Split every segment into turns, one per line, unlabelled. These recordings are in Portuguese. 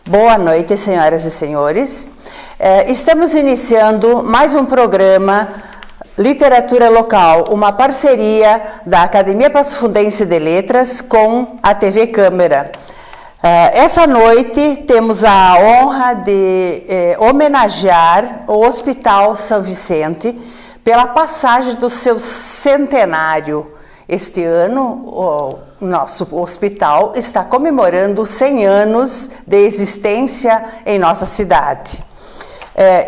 Boa noite, senhoras e senhores. Estamos iniciando mais um programa Literatura Local, uma parceria da Academia Passo Fundense de Letras com a TV Câmara. Essa noite temos a honra de homenagear o Hospital São Vicente pela passagem do seu centenário. Este ano, o nosso hospital está comemorando 100 anos de existência em nossa cidade.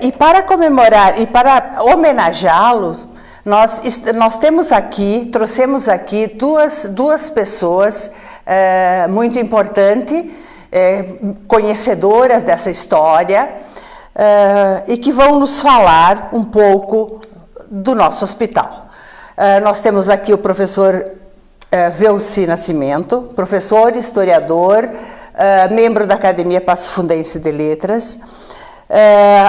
E para comemorar e para homenageá-lo, nós trouxemos aqui duas pessoas muito importantes, conhecedoras dessa história, e que vão nos falar um pouco do nosso hospital. Nós temos aqui o professor Velci Nascimento, professor, historiador, membro da Academia Passo Fundense de Letras,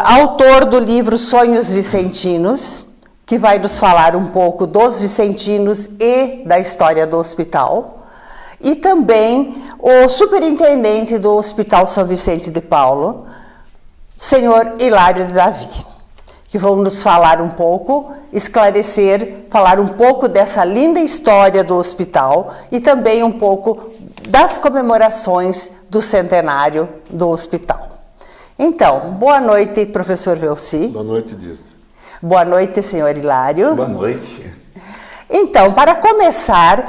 autor do livro Sonhos Vicentinos, que vai nos falar um pouco dos vicentinos e da história do hospital, e também o superintendente do Hospital São Vicente de Paulo, senhor Hilário de Davi, que vão nos falar um pouco, falar um pouco dessa linda história do hospital e também um pouco das comemorações do centenário do hospital. Então, boa noite, professor Velci.
Boa noite, Dias.
Boa noite, senhor Hilário.
Boa noite.
Então, para começar,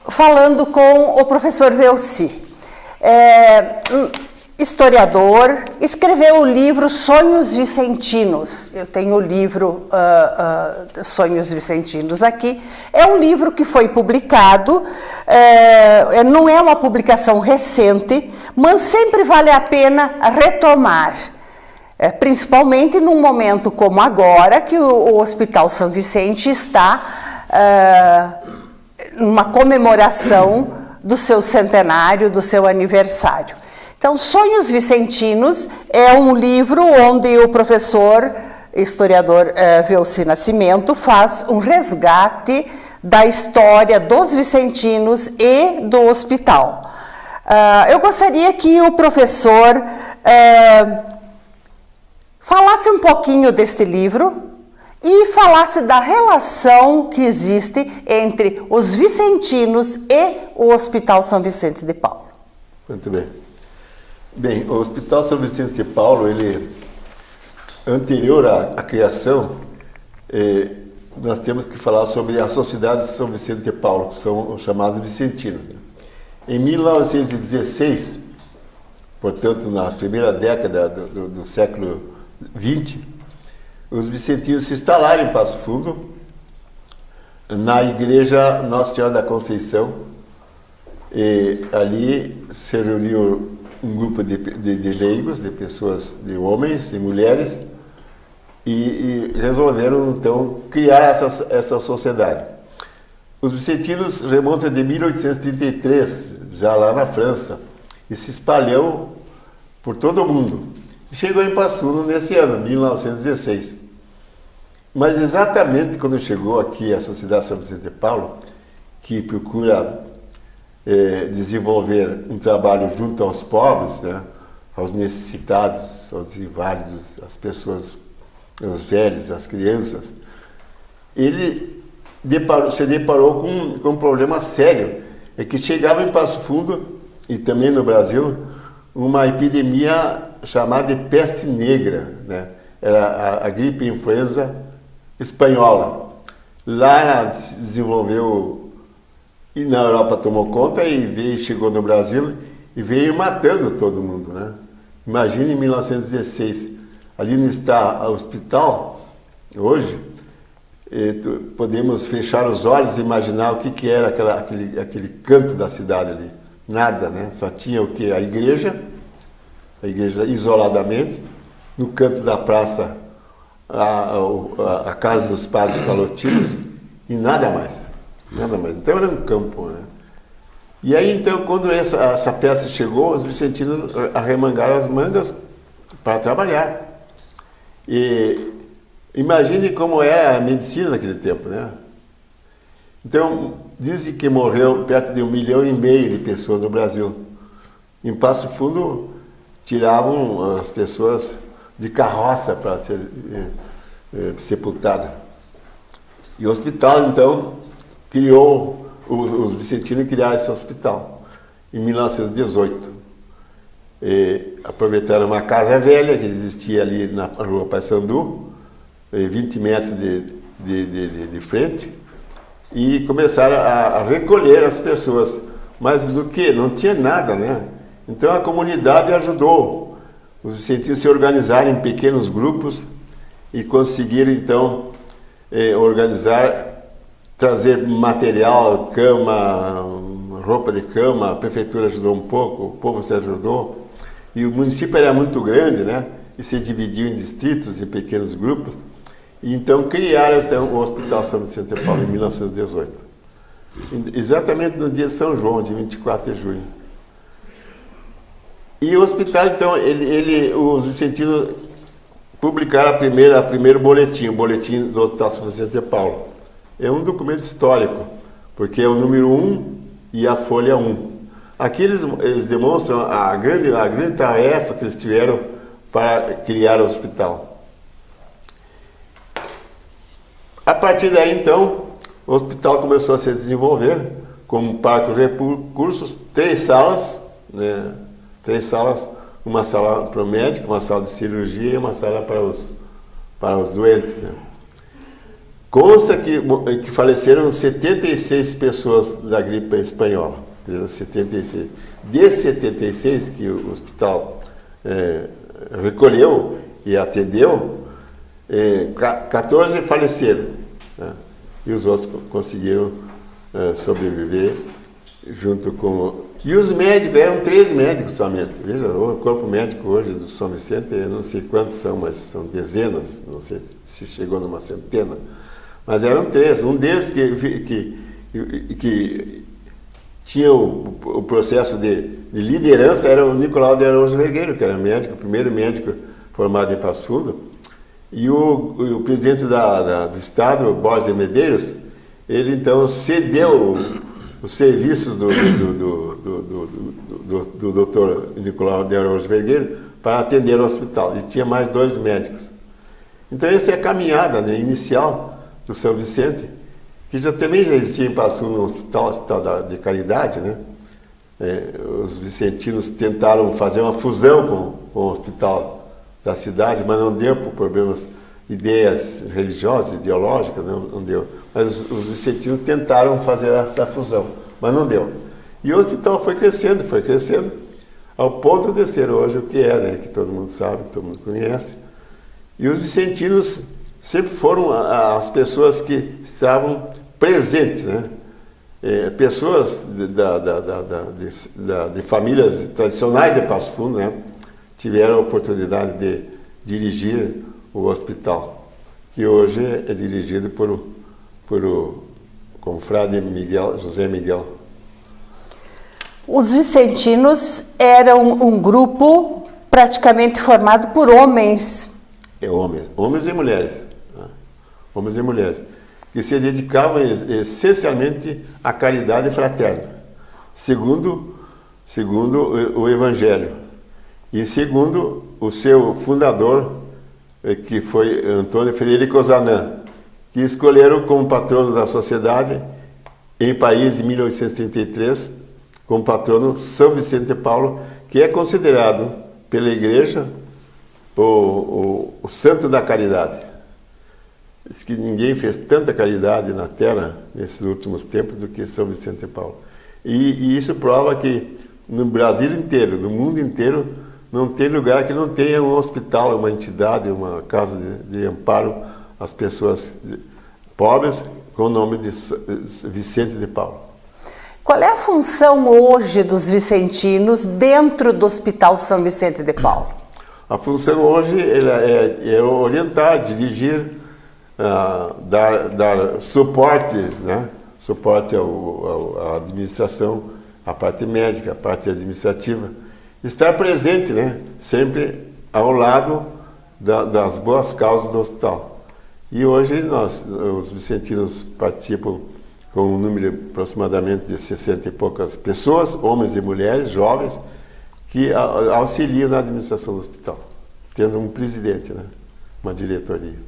falando com o professor Velci. Historiador, escreveu o livro Sonhos Vicentinos. Eu tenho o livro Sonhos Vicentinos aqui. É um livro que foi publicado, não é uma publicação recente, mas sempre vale a pena retomar. Principalmente num momento como agora, que o Hospital São Vicente está numa comemoração do seu centenário, do seu aniversário. Então, Sonhos Vicentinos é um livro onde o professor historiador Velci Nascimento faz um resgate da história dos vicentinos e do hospital. Eu gostaria que o professor falasse um pouquinho deste livro e falasse da relação que existe entre os vicentinos e o Hospital São Vicente de Paulo.
Muito bem. Bem, o Hospital São Vicente de Paulo, ele, anterior à criação, nós temos que falar sobre a Sociedade São Vicente de Paulo, que são os chamados vicentinos. Né? Em 1916, portanto, na primeira década do século XX, os vicentinos se instalaram em Passo Fundo, na igreja Nossa Senhora da Conceição, e ali se reuniu um grupo de leigos, de pessoas, de homens e mulheres, e resolveram, então, criar essa sociedade. Os vicentinos remontam de 1833, já lá na França, e se espalhou por todo o mundo. E chegou em Passo Fundo nesse ano, 1916. Mas exatamente quando chegou aqui a Sociedade São Vicente de Paulo, que procura desenvolver um trabalho junto aos pobres, né, aos necessitados, aos inválidos, às pessoas, aos velhos, às crianças, ele se deparou com um problema sério, é que chegava em Passo Fundo, e também no Brasil, uma epidemia chamada de peste negra, né? Era a gripe influenza espanhola. Lá ela se desenvolveu e na Europa tomou conta e chegou no Brasil e veio matando todo mundo, né? Imagine em 1916, ali não está o hospital, hoje, podemos fechar os olhos e imaginar o que era aquele canto da cidade ali. Nada, né? Só tinha o que? A igreja isoladamente, no canto da praça a casa dos padres palotinos e nada mais. Nada mais. Então era um campo, né? E aí, então, quando essa peça chegou, os vicentinos arremangaram as mangas para trabalhar. E Imagine como era a medicina naquele tempo, né? Então, dizem que morreu perto de 1,5 milhão de pessoas no Brasil. Em Passo Fundo, tiravam as pessoas de carroça para ser sepultada. E o hospital, então, criou, os vicentinos criaram esse hospital em 1918. Aproveitaram uma casa velha que existia ali na rua Paissandu, 20 metros de frente, e começaram a recolher as pessoas. Mas do que? Não tinha nada, né? Então a comunidade ajudou os vicentinos a se organizarem em pequenos grupos e conseguiram então organizar, trazer material, cama, roupa de cama. A prefeitura ajudou um pouco, o povo se ajudou. E o município era muito grande, né? E se dividiu em distritos, em pequenos grupos. E então criaram o Hospital São Vicente de Paulo em 1918. Exatamente no dia de São João, de 24 de junho. E o hospital, então, os vicentinos publicaram o primeiro boletim, o boletim do Hospital São Vicente de Paulo. É um documento histórico, porque é o número 1 e a folha 1. Aqui eles demonstram a grande tarefa que eles tiveram para criar o hospital. A partir daí, então, o hospital começou a se desenvolver como parque de recursos, 3 salas, né? 3 salas, uma sala para o médico, uma sala de cirurgia e uma sala para os doentes, né? Consta que faleceram 76 pessoas da gripe espanhola. 76. Desses 76 que o hospital recolheu e atendeu, 14 faleceram, né? E os outros conseguiram sobreviver junto com... E os médicos, eram 3 médicos somente. Veja, o corpo médico hoje do São Vicente, eu não sei quantos são, mas são dezenas, não sei se chegou numa centena, mas eram 3. Um deles que tinha o processo de liderança era o Nicolau de Araújo Vergueiro, que era médico, o primeiro médico formado em Passo Fundo. E o presidente do Estado, Borges de Medeiros, ele então cedeu os serviços do doutor Nicolau de Araújo Vergueiro para atender o hospital. E tinha mais 2 médicos. Então essa é a caminhada, né, inicial do São Vicente, que também já existia em Passo Fundo um hospital de caridade, né? Os vicentinos tentaram fazer uma fusão com o hospital da cidade, mas não deu por problemas, ideias religiosas, ideológicas, não deu. Mas os vicentinos tentaram fazer essa fusão, mas não deu. E o hospital foi crescendo, ao ponto de ser hoje o que é, né? Que todo mundo sabe, todo mundo conhece. E os vicentinos sempre foram as pessoas que estavam presentes, né? Pessoas de famílias tradicionais de Passo Fundo, né? Tiveram a oportunidade de dirigir o hospital, que hoje é dirigido por o confrade José Miguel.
Os vicentinos eram um grupo praticamente formado por homens.
Homens e mulheres. Né? Homens e mulheres. Que se dedicavam essencialmente à caridade fraterna, segundo o Evangelho. E segundo o seu fundador, que foi Antônio Frederico Ozanam, que escolheram como patrono da sociedade, em Paris, em 1833, como patrono São Vicente de Paulo, que é considerado pela Igreja o santo da caridade. Diz que ninguém fez tanta caridade na terra nesses últimos tempos do que São Vicente de Paulo. E isso prova que no Brasil inteiro, no mundo inteiro, não tem lugar que não tenha um hospital, uma entidade, uma casa de amparo às pessoas pobres com o nome de Vicente de Paulo.
Qual é a função hoje dos vicentinos dentro do Hospital São Vicente de Paulo?
A função hoje é orientar, dirigir, dar suporte, né? Suporte à administração, à parte médica, à parte administrativa. Estar presente, né? Sempre ao lado das boas causas do hospital. E hoje os vicentinos participam com um número aproximadamente de 60 e poucas pessoas, homens e mulheres, jovens, que auxiliam na administração do hospital, tendo um presidente, né? Uma diretoria.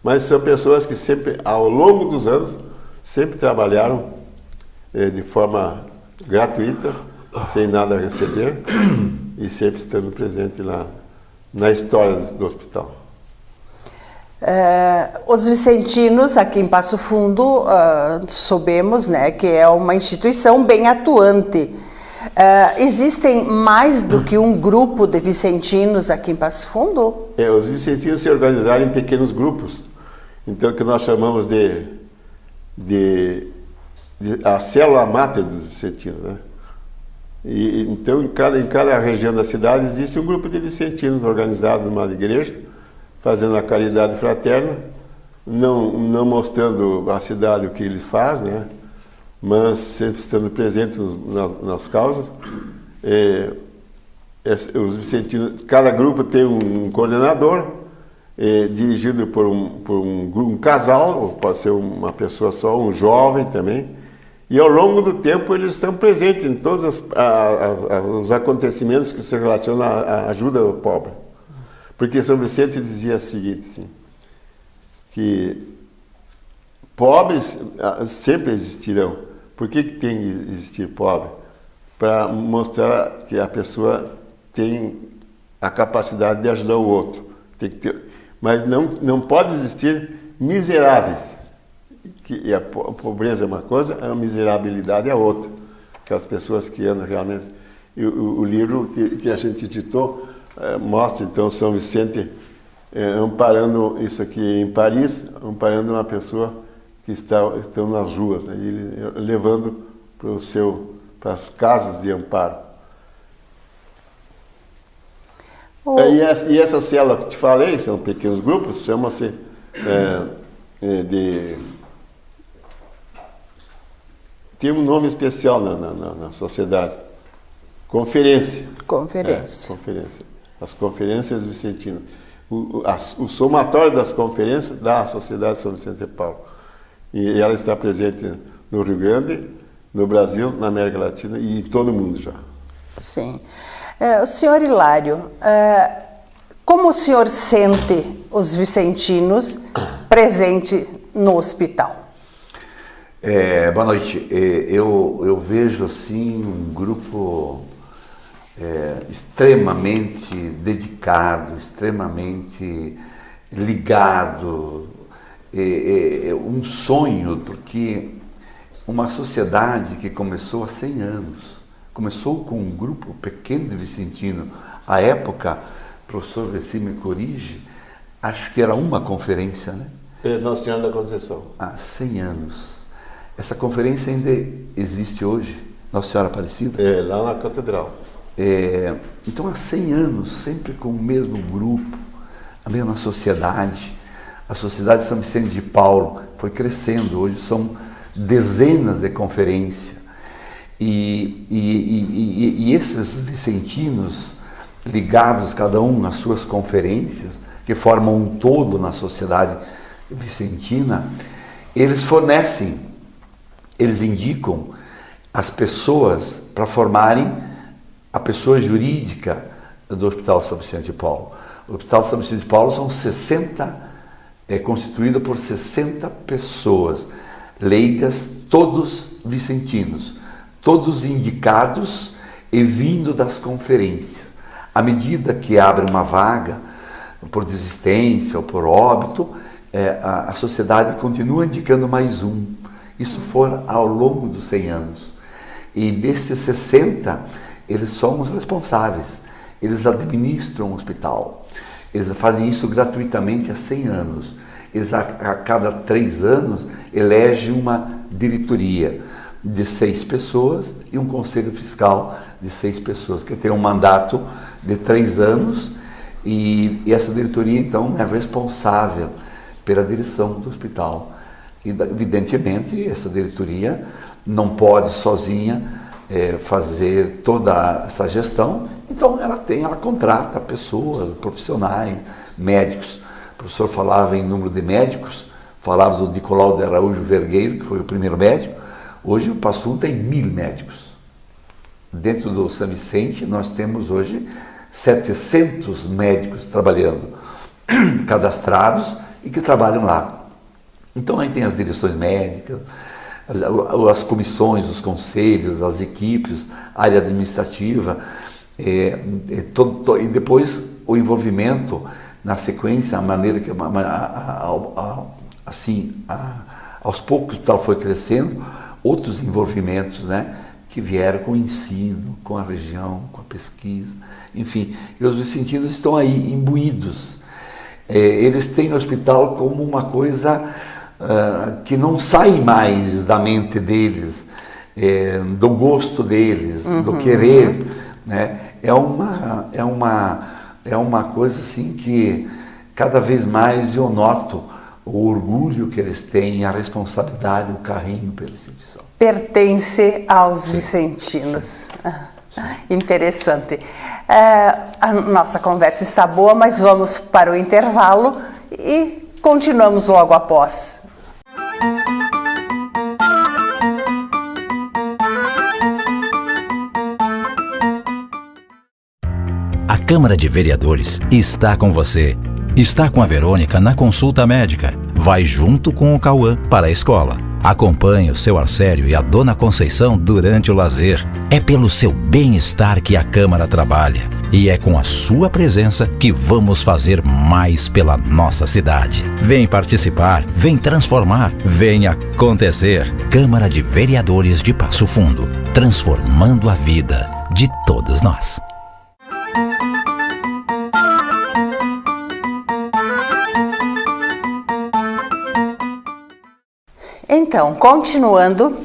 Mas são pessoas que sempre, ao longo dos anos, sempre trabalharam de forma gratuita, sem nada a receber, e sempre estando presente lá na história do hospital.
Os vicentinos, aqui em Passo Fundo, soubemos, né, que é uma instituição bem atuante. Existem mais do que um grupo de vicentinos aqui em Passo Fundo?
Os vicentinos se organizaram em pequenos grupos, então que nós chamamos de a célula máter dos vicentinos, né? E então em cada região da cidade existe um grupo de vicentinos organizados numa igreja, fazendo a caridade fraterna, não mostrando à cidade o que ele faz, né? Mas sempre estando presente nas causas. Os vicentinos, cada grupo tem um coordenador, dirigido por um casal, ou pode ser uma pessoa só, um jovem também. E ao longo do tempo eles estão presentes em todos os acontecimentos que se relacionam à ajuda ao pobre. Porque São Vicente dizia o seguinte, assim, que pobres sempre existirão. Por que tem que existir pobre? Para mostrar que a pessoa tem a capacidade de ajudar o outro. Tem que ter, mas não pode existir miseráveis. Que a pobreza é uma coisa, a miserabilidade é outra. Aquelas pessoas que andam realmente... O livro que a gente editou mostra, então, São Vicente amparando isso aqui em Paris, amparando uma pessoa que estão nas ruas, né, ele levando para as casas de amparo. E essa célula que te falei, são pequenos grupos, chama-se tem um nome especial na sociedade. Conferência.
Conferência.
Conferência. As conferências vicentinas. O somatório das conferências da Sociedade São Vicente de Paulo. E ela está presente no Rio Grande, no Brasil, na América Latina e em todo o mundo já.
Sim. O senhor Hilário, como o senhor sente os vicentinos presentes no hospital?
Boa noite. Eu vejo assim um grupo extremamente dedicado, extremamente ligado, um sonho, porque uma sociedade que começou há 100 anos, começou com um grupo pequeno de vicentino, à época, o professor Vessi me corrige, acho que era uma conferência, né?
Nossa Senhora da Conceição.
Há 100 anos. Essa conferência ainda existe hoje, Nossa Senhora Aparecida?
Lá na Catedral.
Então, há 100 anos, sempre com o mesmo grupo, a mesma sociedade. A Sociedade São Vicente de Paulo foi crescendo, hoje são dezenas de conferências. E esses vicentinos, ligados cada um às suas conferências, que formam um todo na sociedade vicentina, eles fornecem, eles indicam as pessoas para formarem a pessoa jurídica do Hospital São Vicente de Paulo. O Hospital São Vicente de Paulo são 60, constituído por 60 pessoas, leigas, todos vicentinos, todos indicados e vindo das conferências. À medida que abre uma vaga, por desistência ou por óbito, a sociedade continua indicando mais um. Isso foi ao longo dos 100 anos. E desses 60, eles são os responsáveis. Eles administram o hospital. Eles fazem isso gratuitamente há 100 anos. Eles, a cada 3 anos, elegem uma diretoria de 6 pessoas e um conselho fiscal de 6 pessoas, que tem um mandato de 3 anos, e essa diretoria, então, é responsável pela direção do hospital. E, evidentemente, essa diretoria não pode sozinha fazer toda essa gestão, então ela contrata pessoas, profissionais, médicos, professor falava em número de médicos, falava do Nicolau de Araújo Vergueiro, que foi o primeiro médico. Hoje o Passo Fundo tem 1000 médicos. Dentro do São Vicente nós temos hoje 700 médicos trabalhando, cadastrados e que trabalham lá. Então aí tem as direções médicas, as comissões, os conselhos, as equipes, a área administrativa, e depois o envolvimento na sequência, a maneira que aos poucos o hospital foi crescendo, outros envolvimentos, né, que vieram com o ensino, com a região, com a pesquisa, enfim, e os vicentinos estão aí imbuídos. Eles têm o hospital como uma coisa que não sai mais da mente deles, do gosto deles, do querer, né? É uma coisa assim que cada vez mais eu noto o orgulho que eles têm, a responsabilidade, o carinho pela instituição.
Pertence aos vicentinos. Interessante. A nossa conversa está boa, mas vamos para o intervalo e continuamos logo após.
A Câmara de Vereadores está com você. Está com a Verônica na consulta médica. Vai junto com o Cauã para a escola. Acompanhe o seu Arcério e a Dona Conceição durante o lazer. É pelo seu bem-estar que a Câmara trabalha. E é com a sua presença que vamos fazer mais pela nossa cidade. Vem participar, vem transformar, vem acontecer. Câmara de Vereadores de Passo Fundo, transformando a vida de todos nós.
Então, continuando,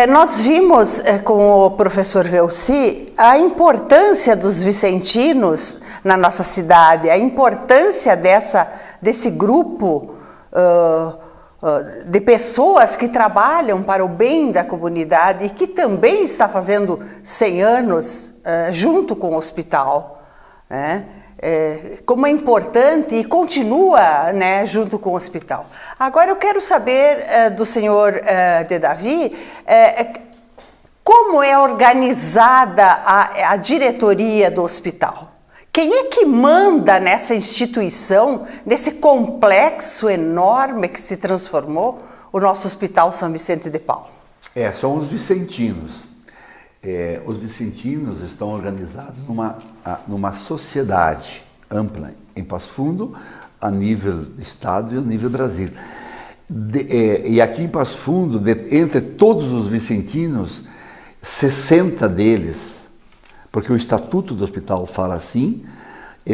nós vimos com o professor Velci a importância dos vicentinos na nossa cidade, a importância desse grupo de pessoas que trabalham para o bem da comunidade e que também está fazendo 100 anos junto com o hospital, né? Como é importante e continua, né, junto com o hospital. Agora eu quero saber do senhor de Davi como é organizada a diretoria do hospital. Quem é que manda nessa instituição, nesse complexo enorme que se transformou o nosso Hospital São Vicente de Paulo?
São os vicentinos. Os vicentinos estão organizados numa sociedade ampla em Passo Fundo, a nível Estado e a nível Brasil. E aqui em Passo Fundo, entre todos os vicentinos, 60 deles, porque o Estatuto do Hospital fala assim,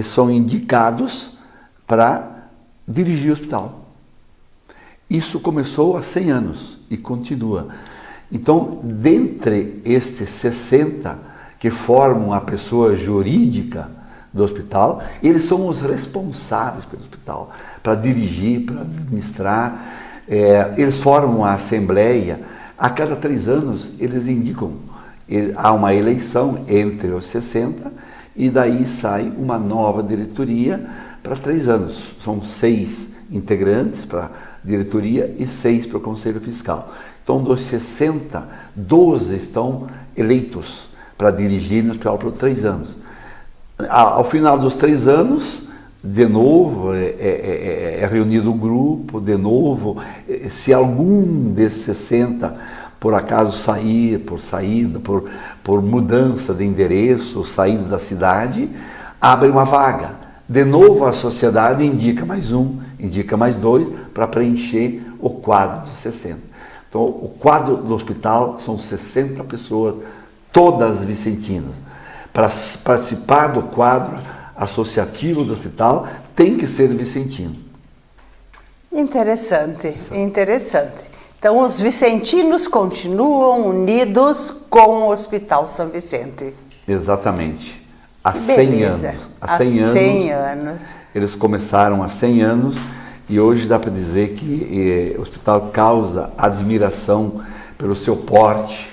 são indicados para dirigir o hospital. Isso começou há 100 anos e continua. Então, dentre estes 60 que formam a pessoa jurídica do hospital, eles são os responsáveis pelo hospital, para dirigir, para administrar. Eles formam a assembleia. A cada 3 anos, eles indicam. Há uma eleição entre os 60 e daí sai uma nova diretoria para 3 anos. São 6 integrantes para a diretoria e 6 para o Conselho Fiscal. Então, dos 60, 12 estão eleitos para dirigir no hospital por 3 anos. Ao final dos 3 anos, de novo, é reunido o grupo, de novo, se algum desses 60, por acaso sair, por saída, por mudança de endereço, saída da cidade, abre uma vaga. De novo, a sociedade indica mais 1, indica mais 2, para preencher o quadro dos 60. Então, o quadro do hospital são 60 pessoas, todas vicentinas. Para participar do quadro associativo do hospital, tem que ser vicentino.
Interessante, interessante. Então, os vicentinos continuam unidos com o Hospital São Vicente.
Exatamente. Há 100
Beleza.
anos.
Há 100 anos.
Eles começaram há 100 anos. E hoje dá para dizer que o hospital causa admiração pelo seu porte,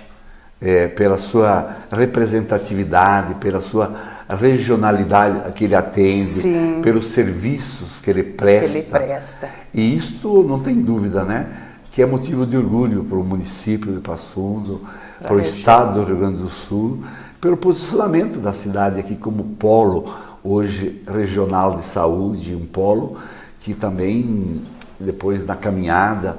pela sua representatividade, pela sua regionalidade que ele atende,
Sim.
pelos serviços que ele presta. E isto não tem dúvida, né? Que é motivo de orgulho para o município de Passo Fundo, para o estado do Rio Grande do Sul, pelo posicionamento da cidade aqui como polo, hoje regional de saúde, um polo que também, depois na caminhada,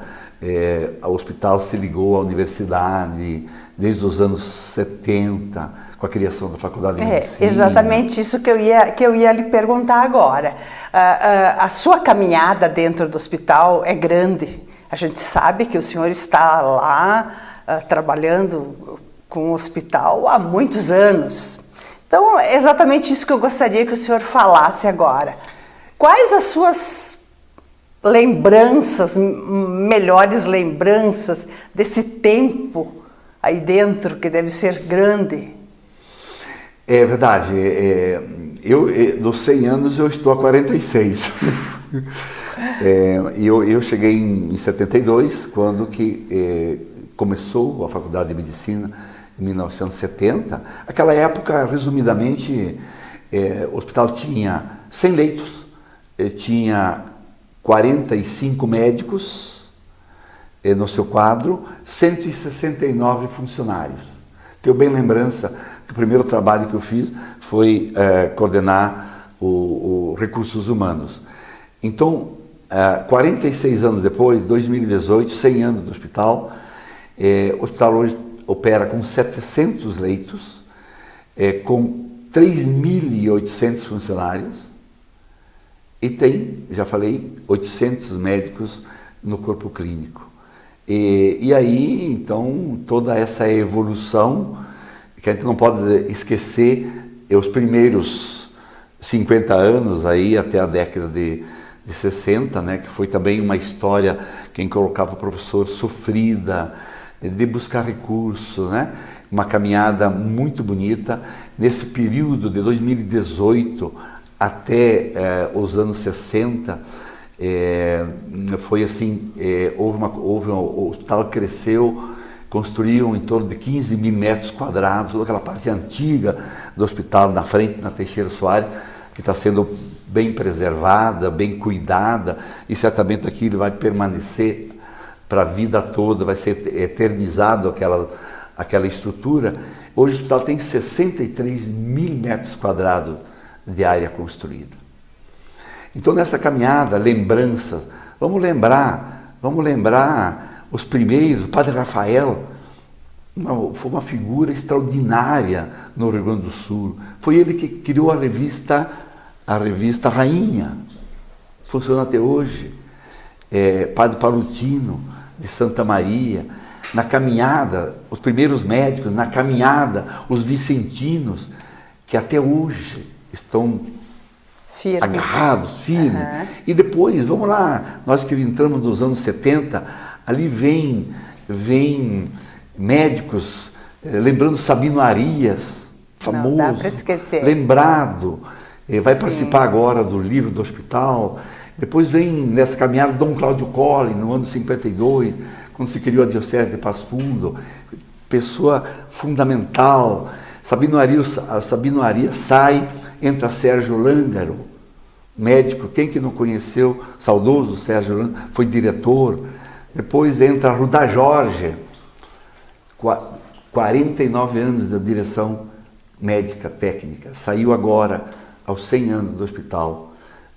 o hospital se ligou à universidade desde os anos 70, com a criação da Faculdade de Medicina.
Exatamente isso que eu ia lhe perguntar agora. A sua caminhada dentro do hospital é grande. A gente sabe que o senhor está lá trabalhando com o hospital há muitos anos. Então, é exatamente isso que eu gostaria que o senhor falasse agora. Quais as suas lembranças, melhores lembranças desse tempo aí dentro, que deve ser grande?
É verdade. Dos 100 anos eu estou há 46. Eu cheguei em 72, quando que começou a Faculdade de Medicina, em 1970. Aquela época, resumidamente, o hospital tinha 100 leitos, tinha 45 médicos no seu quadro, 169 funcionários. Tenho bem lembrança que o primeiro trabalho que eu fiz foi coordenar o recursos humanos. Então, 46 anos depois, 2018, 100 anos do hospital, o hospital hoje opera com 700 leitos, com 3.800 funcionários e tem, já falei, 800 médicos no corpo clínico. E aí, então, toda essa evolução, que a gente não pode esquecer, os primeiros 50 anos, aí, até a década de 60, né, que foi também uma história, quem colocava o professor, sofrida, de buscar recursos, né? Uma caminhada muito bonita. Nesse período de 2018 até os anos 60, foi assim, o hospital cresceu, construíam em torno de 15 mil metros quadrados, toda aquela parte antiga do hospital, na frente, na Teixeira Soares, que está sendo bem preservada, bem cuidada, e certamente aquilo vai permanecer para a vida toda, vai ser eternizado aquela estrutura. Hoje o hospital tem 63 mil metros quadrados de área construída. Então, nessa caminhada, lembranças, vamos lembrar os primeiros. O Padre Rafael foi uma figura extraordinária no Rio Grande do Sul. Foi ele que criou a revista Rainha, funciona até hoje. Padre Palutino, de Santa Maria, na caminhada, os primeiros médicos, na caminhada, os vicentinos, que até hoje estão firmes, agarrados, firmes. Uhum. E depois, vamos lá, nós que entramos nos anos 70, ali vem médicos, lembrando Sabino Arias, famoso, não dá para esquecer, lembrado, vai participar agora do livro do hospital. Depois vem nessa caminhada Dom Cláudio Colli, no ano 52, quando se criou a Diocese de Passo Fundo, pessoa fundamental. Sabino Arias sai, entra Sérgio Lângaro, médico, quem que não conheceu, saudoso Sérgio Lângaro, foi diretor. Depois entra Rudá Jorge, 49 anos da direção médica técnica, saiu agora aos 100 anos do hospital.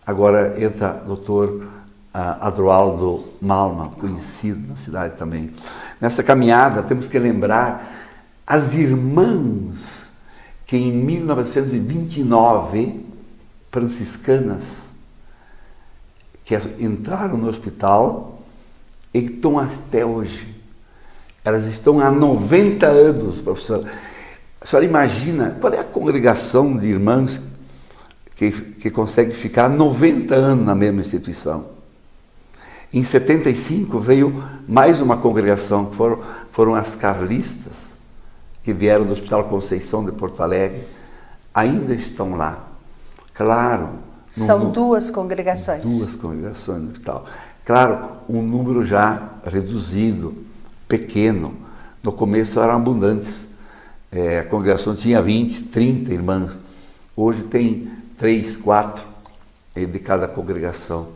Agora entra o Dr. Adroaldo Malma, conhecido na cidade também. Nessa caminhada temos que lembrar as irmãs que em 1929, franciscanas, que entraram no hospital e que estão até hoje. Elas estão há 90 anos, professor. A senhora imagina qual é a congregação de irmãs que consegue ficar 90 anos na mesma instituição. Em 75 veio mais uma congregação, que foram as carlistas, que vieram do Hospital Conceição de Porto Alegre, ainda estão lá. Claro.
São duas congregações.
Duas congregações no hospital. Claro, um número já reduzido, pequeno. No começo eram abundantes. A congregação tinha 20, 30 irmãs. Hoje tem 3, 4 de cada congregação.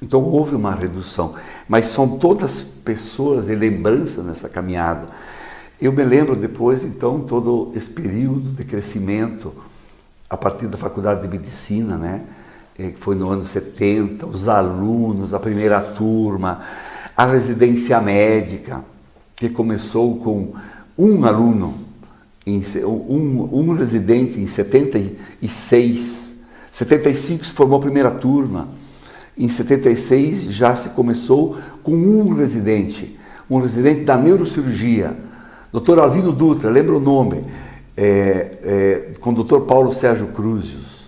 Então houve uma redução, mas são todas pessoas e lembranças nessa caminhada. Eu me lembro depois, então, todo esse período de crescimento, a partir da Faculdade de Medicina, né? Que foi no ano 70, os alunos, a primeira turma, a residência médica, que começou com um aluno, um residente em 76, 75 se formou a primeira turma, em 76 já se começou com um residente da neurocirurgia, Dr. Alvino Dutra, lembra o nome, com o Dr. Paulo Sérgio Cruzius.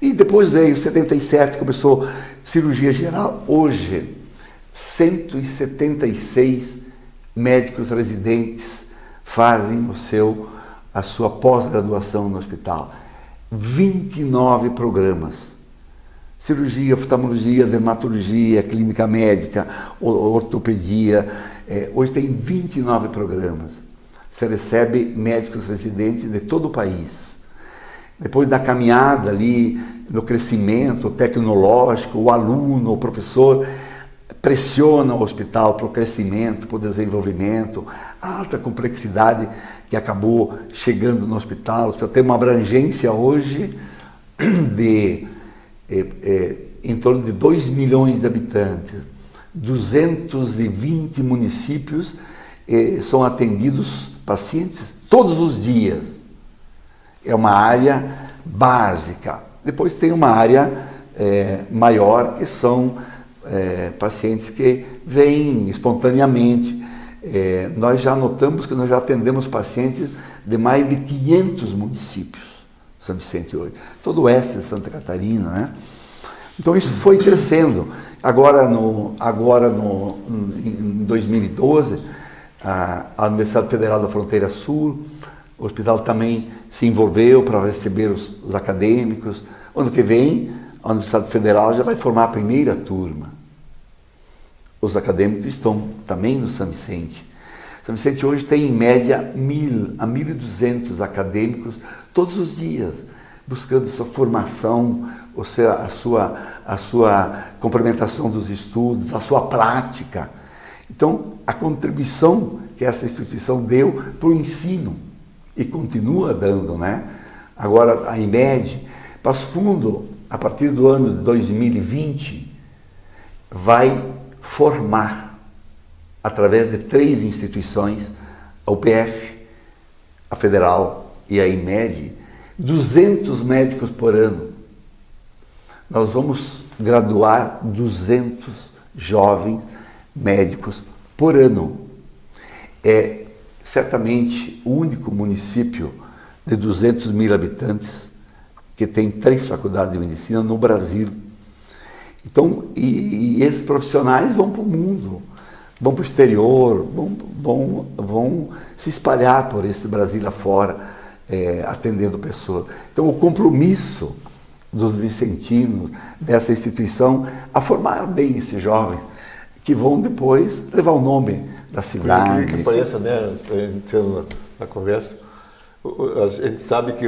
E depois veio 77, começou cirurgia geral. Hoje, 176 médicos residentes fazem a sua pós-graduação no hospital. 29 programas. Cirurgia, oftalmologia, dermatologia, clínica médica, ortopedia. Hoje tem 29 programas. Você recebe médicos residentes de todo o país. Depois da caminhada ali, no crescimento tecnológico, o aluno, o professor pressiona o hospital para o crescimento, para o desenvolvimento, a alta complexidade que acabou chegando no hospital. O hospital tem uma abrangência hoje de em torno de 2 milhões de habitantes, 220 municípios são atendidos pacientes todos os dias. É uma área básica. Depois tem uma área maior, que são pacientes que vêm espontaneamente. Nós já notamos que nós já atendemos pacientes de mais de 500 municípios, São Vicente hoje, todo o oeste de Santa Catarina, né? Então isso foi crescendo. Agora em 2012, a Universidade Federal da Fronteira Sul, o hospital também se envolveu para receber os acadêmicos. Ano que vem, a Universidade Federal já vai formar a primeira turma. Os acadêmicos estão também no São Vicente. São Vicente hoje tem em média 1.000 a 1.200 acadêmicos todos os dias, buscando sua formação, ou seja, a sua complementação dos estudos, a sua prática. Então, a contribuição que essa instituição deu para o ensino, e continua dando, né? Agora, a IMED, Passo Fundo, a partir do ano de 2020, vai formar, através de 3 instituições, a UPF, a Federal e a IMED, 200 médicos por ano. Nós vamos graduar 200 jovens médicos por ano. É certamente o único município de 200 mil habitantes que tem 3 faculdades de medicina no Brasil. Então, e esses profissionais vão para o mundo, vão para o exterior, vão se espalhar por esse Brasil afora, atendendo pessoas. Então, o compromisso dos vicentinos, dessa instituição, a formar bem esses jovens, que vão depois levar o nome da cidade.
Que pareça, né, entrando na conversa, a gente sabe que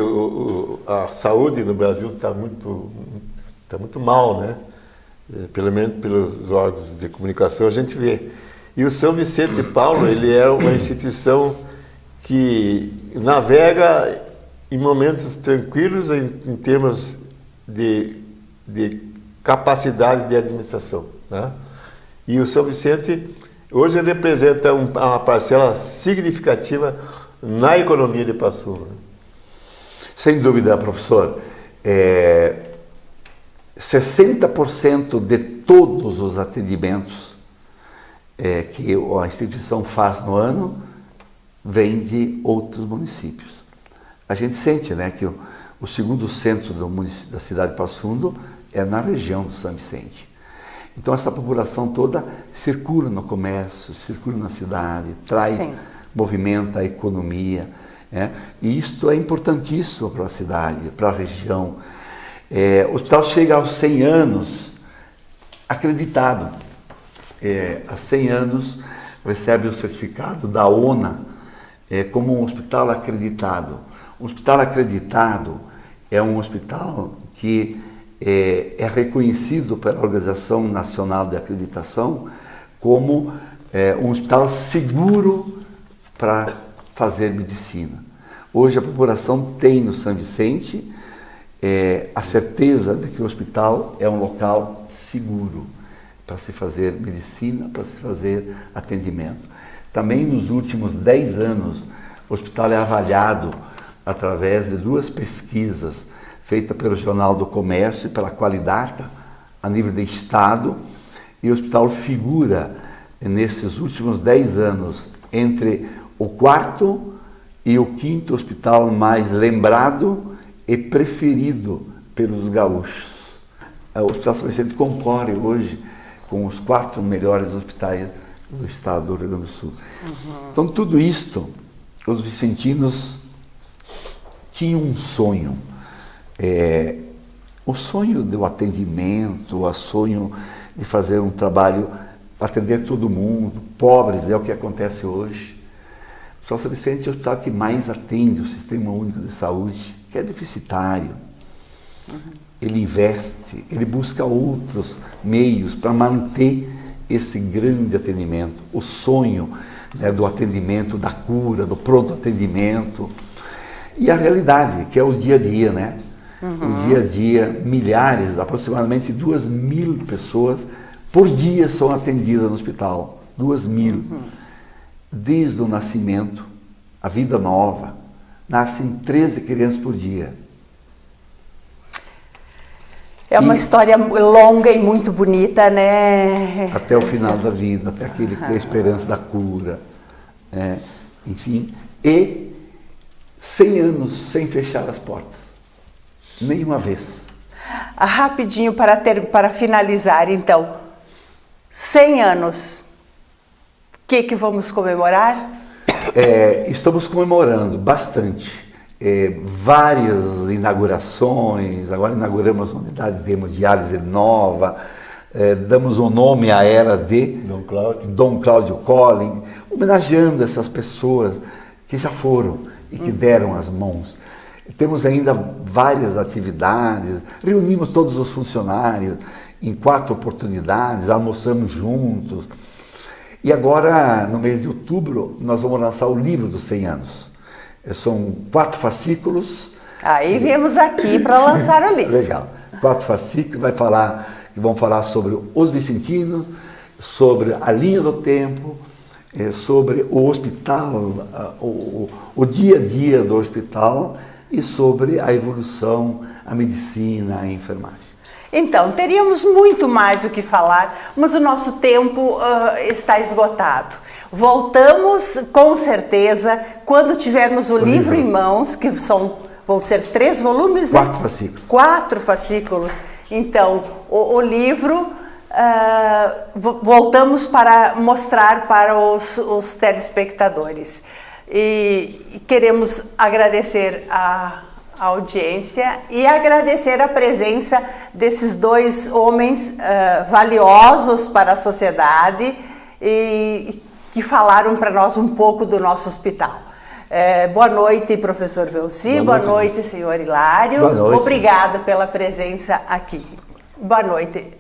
a saúde no Brasil está muito mal, né? Pelo menos pelos órgãos de comunicação a gente vê. E o São Vicente de Paulo, ele é uma instituição que navega em momentos tranquilos em termos de capacidade de administração, né? E o São Vicente hoje representa uma parcela significativa na economia de Passo Fundo.
Sem dúvida, professor. 60% de todos os atendimentos que a instituição faz no ano vem de outros municípios. A gente sente, né, que o segundo centro da cidade de Passo Fundo é na região do São Vicente. Então essa população toda circula no comércio, circula na cidade, movimenta a economia, né? E isso é importantíssimo para a cidade, para a região. O hospital chega aos 100 anos acreditado. Há 100 anos recebe o certificado da ONA como um hospital acreditado. Um hospital acreditado é um hospital que é reconhecido pela Organização Nacional de Acreditação como um hospital seguro para fazer medicina. Hoje a população tem no São Vicente a certeza de que o hospital é um local seguro para se fazer medicina, para se fazer atendimento. Também nos últimos 10 anos, o hospital é avaliado através de 2 pesquisas feitas pelo Jornal do Comércio e pela Qualidata, a nível de estado, e o hospital figura, nesses últimos 10 anos, entre o 4º e o 5º hospital mais lembrado e preferido pelos gaúchos. O Hospital São Vicente concorre hoje com os 4 melhores hospitais do estado do Rio Grande do Sul. Então, tudo isto, os vicentinos tinham um sonho. O sonho do atendimento, o sonho de fazer um trabalho, atender todo mundo, pobres, é o que acontece hoje. O Hospital São Vicente é o hospital que mais atende o Sistema Único de Saúde, que é deficitário. Ele investe, ele busca outros meios para manter esse grande atendimento, o sonho, né, do atendimento, da cura, do pronto atendimento. E a realidade, que é o dia a dia, né? O dia a dia, milhares, aproximadamente 2.000 pessoas por dia são atendidas no hospital. 2.000. Desde o nascimento, a vida nova, nascem 13 crianças por dia.
É uma história longa e muito bonita, né?
Até o final da vida, até aquele que tem a esperança da cura. Enfim, e 100 anos sem fechar as portas. Nenhuma vez.
Rapidinho para finalizar, então. 100 anos. O que vamos comemorar?
Estamos comemorando bastante. Várias inaugurações, agora inauguramos uma unidade de hemodiálise nova, damos o nome à era de Dom Cláudio Colling, homenageando essas pessoas que já foram e que deram as mãos. Temos ainda várias atividades, reunimos todos os funcionários em 4 oportunidades, almoçamos juntos. E agora, no mês de outubro, nós vamos lançar o livro dos 100 anos. São 4 fascículos.
Aí viemos aqui para lançar o livro.
Legal. 4 fascículos que vão falar sobre os vicentinos, sobre a linha do tempo, sobre o hospital, o dia a dia do hospital e sobre a evolução, a medicina, a enfermagem.
Então, teríamos muito mais o que falar, mas o nosso tempo está esgotado. Voltamos, com certeza, quando tivermos o livro em mãos, que vão ser 3 volumes,
4
né?
fascículos.
4 fascículos. Então, o livro, voltamos para mostrar para os telespectadores. E queremos agradecer a audiência e agradecer a presença desses 2 homens valiosos para a sociedade e que falaram para nós um pouco do nosso hospital. Boa noite, professor Velci. Boa noite, senhor Hilário.
Boa noite.
Obrigada pela presença aqui. Boa noite.